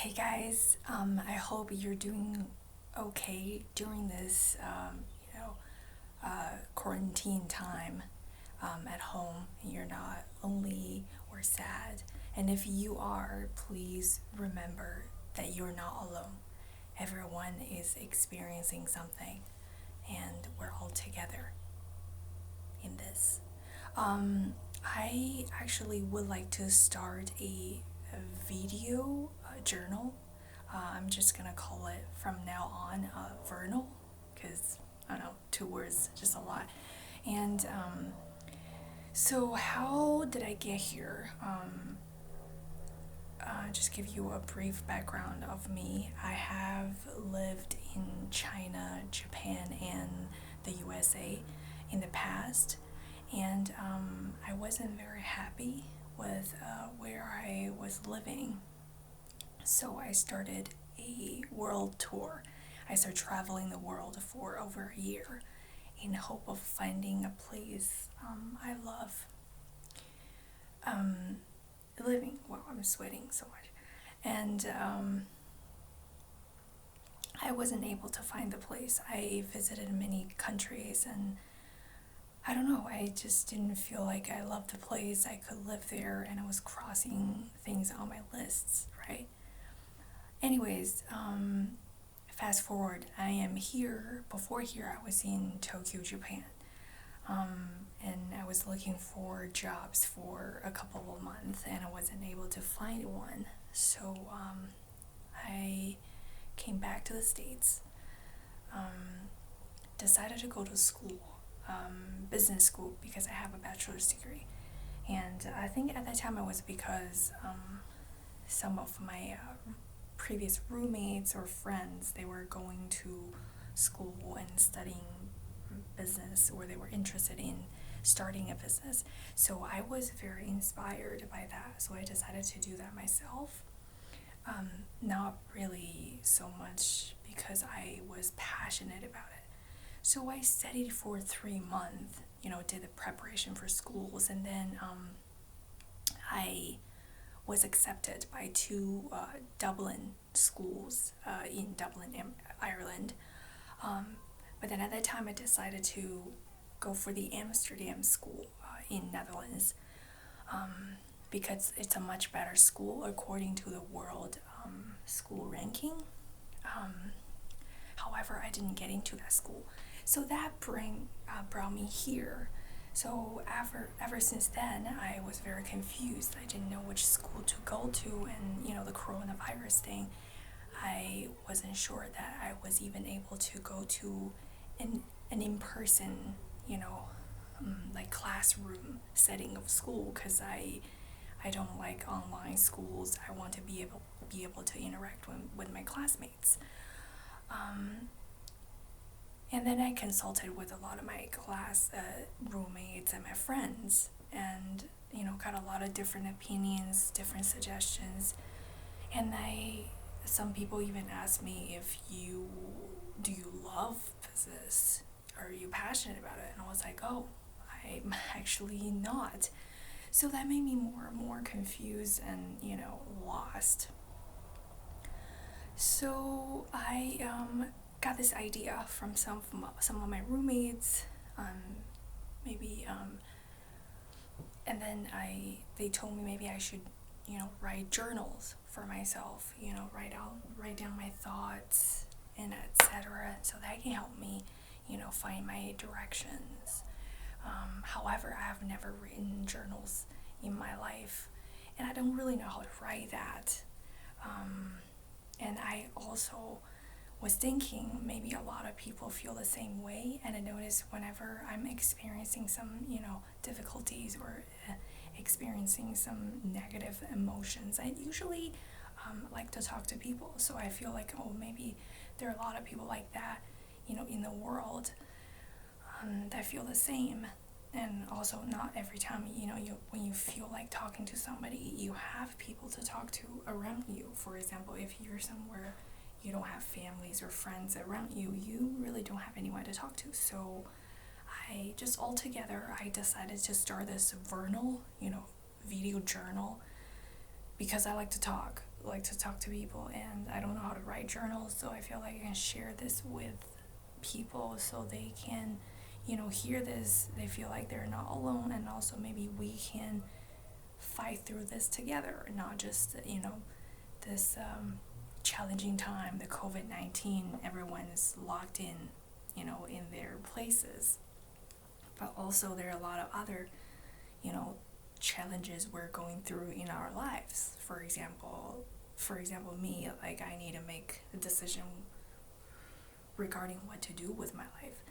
Hey guys, I hope you're doing okay during this, quarantine time at home and you're not lonely or sad. And if you are, please remember that you're not alone. Everyone is experiencing something and we're all together in this. I actually would like to start a video journal. I'm just gonna call it from now on Vournal because I don't know, two words, just a lot. And so, how did I get here? Just give you a brief background of me. I have lived in China, Japan, and the USA in the past, and I wasn't very happy with where I was living. So I started a world tour. I started traveling the world for over a year in hope of finding a place I love living. Wow, I'm sweating so much. And I wasn't able to find the place. I visited many countries and I don't know, I just didn't feel like I loved the place. I could live there and I was crossing things on my lists, right? Anyways, fast forward, I am here. Before here, I was in Tokyo, Japan. And I was looking for jobs for a couple of months and I wasn't able to find one. So I came back to the States, decided to go to school, business school, because I have a bachelor's degree. And I think at that time it was because some of my previous roommates or friends, they were going to school and studying business, or they were interested in starting a business. So I was very inspired by that. So I decided to do that myself. Not really so much because I was passionate about it. So I studied for 3 months, did the preparation for schools, and then I was accepted by two Dublin schools in Dublin, Ireland. But then at that time I decided to go for the Amsterdam school in Netherlands because it's a much better school according to the world school ranking. However, I didn't get into that school. So that brought me here. So ever since then, I was very confused. I didn't know which school to go to, and the coronavirus thing, I wasn't sure that I was even able to go to an in-person, like classroom setting of school, because I don't like online schools. I want to be able to interact with my classmates. And then I consulted with a lot of my class roommates and my friends, and got a lot of different opinions, different suggestions. And some people even asked me, do you love business? Are you passionate about it? And I was like, oh, I'm actually not. So that made me more and more confused and lost. So I got this idea from some of my roommates, maybe, and then they told me maybe I should, write journals for myself, write down my thoughts and etc. So that can help me, find my directions. However, I have never written journals in my life, and I don't really know how to write that. And I also was thinking maybe a lot of people feel the same way, and I notice whenever I'm experiencing some, difficulties or experiencing some negative emotions, I usually like to talk to people. So I feel like, oh, maybe there are a lot of people like that, in the world that feel the same. And also, not every time, when you feel like talking to somebody, you have people to talk to around you. For example, if you're somewhere you don't have families or friends around you, you really don't have anyone to talk to. So I decided to start this Vournal, video journal, because I like to talk like to talk to people, and I don't know how to write journals, so I feel like I can share this with people so they can, hear this. They feel like they're not alone, and also maybe we can fight through this together, not just, this challenging time, the COVID-19, everyone is locked in, in their places. But also there are a lot of other, challenges we're going through in our lives. For example, me, like I need to make a decision regarding what to do with my life.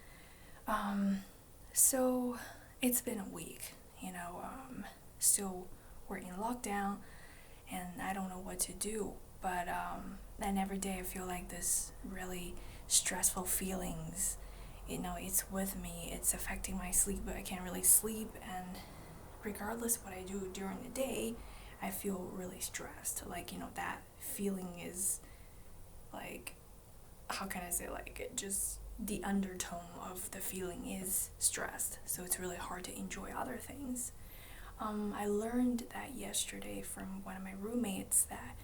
So it's been a week, still we're in lockdown, and I don't know what to do. But then every day I feel like this really stressful feelings, it's with me. It's affecting my sleep, but I can't really sleep. And regardless what I do during the day, I feel really stressed. Like, that feeling is like, how can I say, like, it just, the undertone of the feeling is stressed. So it's really hard to enjoy other things. I learned that yesterday from one of my roommates that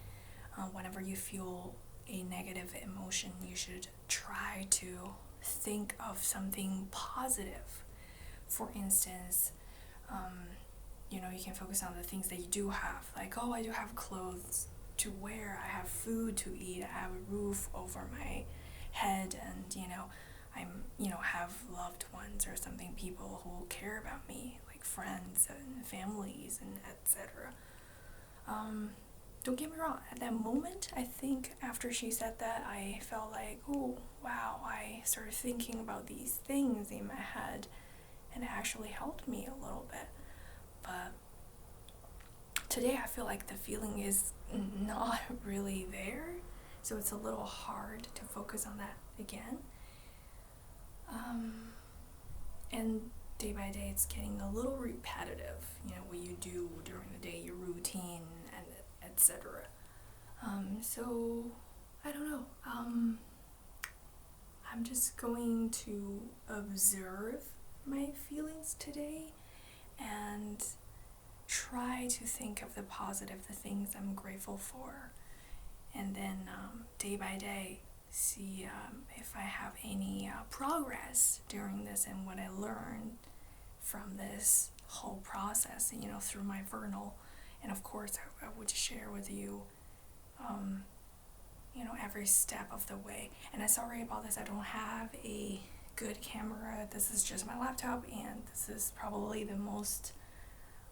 whenever you feel a negative emotion, you should try to think of something positive. For instance, you can focus on the things that you do have. Like, oh, I do have clothes to wear, I have food to eat, I have a roof over my head, and, I'm, have loved ones or something, people who care about me, like friends and families and etc. Don't get me wrong, at that moment, I think after she said that, I felt like, oh, wow, I started thinking about these things in my head, and it actually helped me a little bit. But today I feel like the feeling is not really there, so it's a little hard to focus on that again. And day by day it's getting a little repetitive, what you do during the day, your routine, and etc. So I don't know. I'm just going to observe my feelings today and try to think of the positive, the things I'm grateful for, and then day by day see if I have any progress during this and what I learned from this whole process, through my Vournal. And of course I would share with you every step of the way. And I'm sorry about this, I don't have a good camera. This is just my laptop, and this is probably the most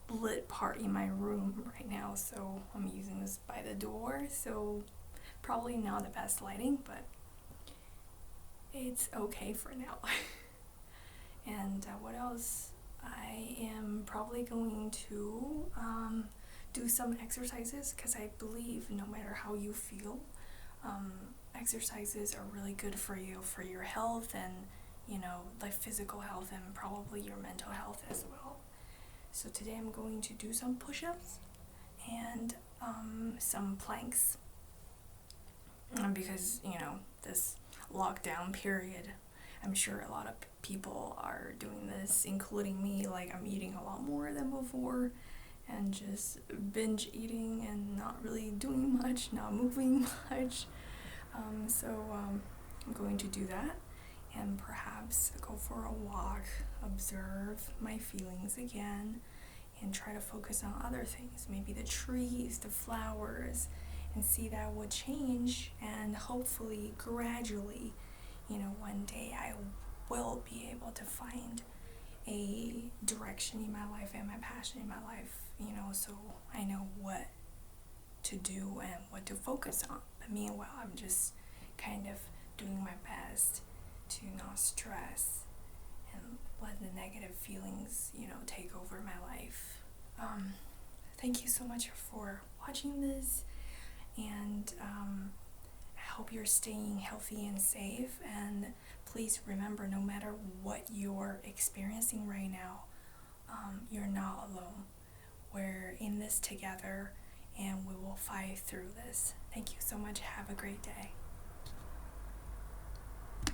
lit part in my room right now, so I'm using this by the door, so probably not the best lighting, but it's okay for now. And what else? I am probably going to do some exercises, because I believe no matter how you feel, exercises are really good for you, for your health, and like physical health, and probably your mental health as well. So today I'm going to do some push-ups and some planks, because this lockdown period, I'm sure a lot of people are doing this, including me. Like, I'm eating a lot more than before and just binge eating and not really doing much, not moving much. So I'm going to do that, and perhaps go for a walk, observe my feelings again, and try to focus on other things, maybe the trees, the flowers, and see that would change. And hopefully gradually, one day I will be able to find a direction in my life and my passion in my life, so I know what to do and what to focus on. But meanwhile, I'm just kind of doing my best to not stress and let the negative feelings, take over my life. Thank you so much for watching this, and I hope you're staying healthy and safe. And please remember, no matter what you're experiencing right now, you're not alone. We're in this together, and we will fight through this. Thank you so much. Have a great day.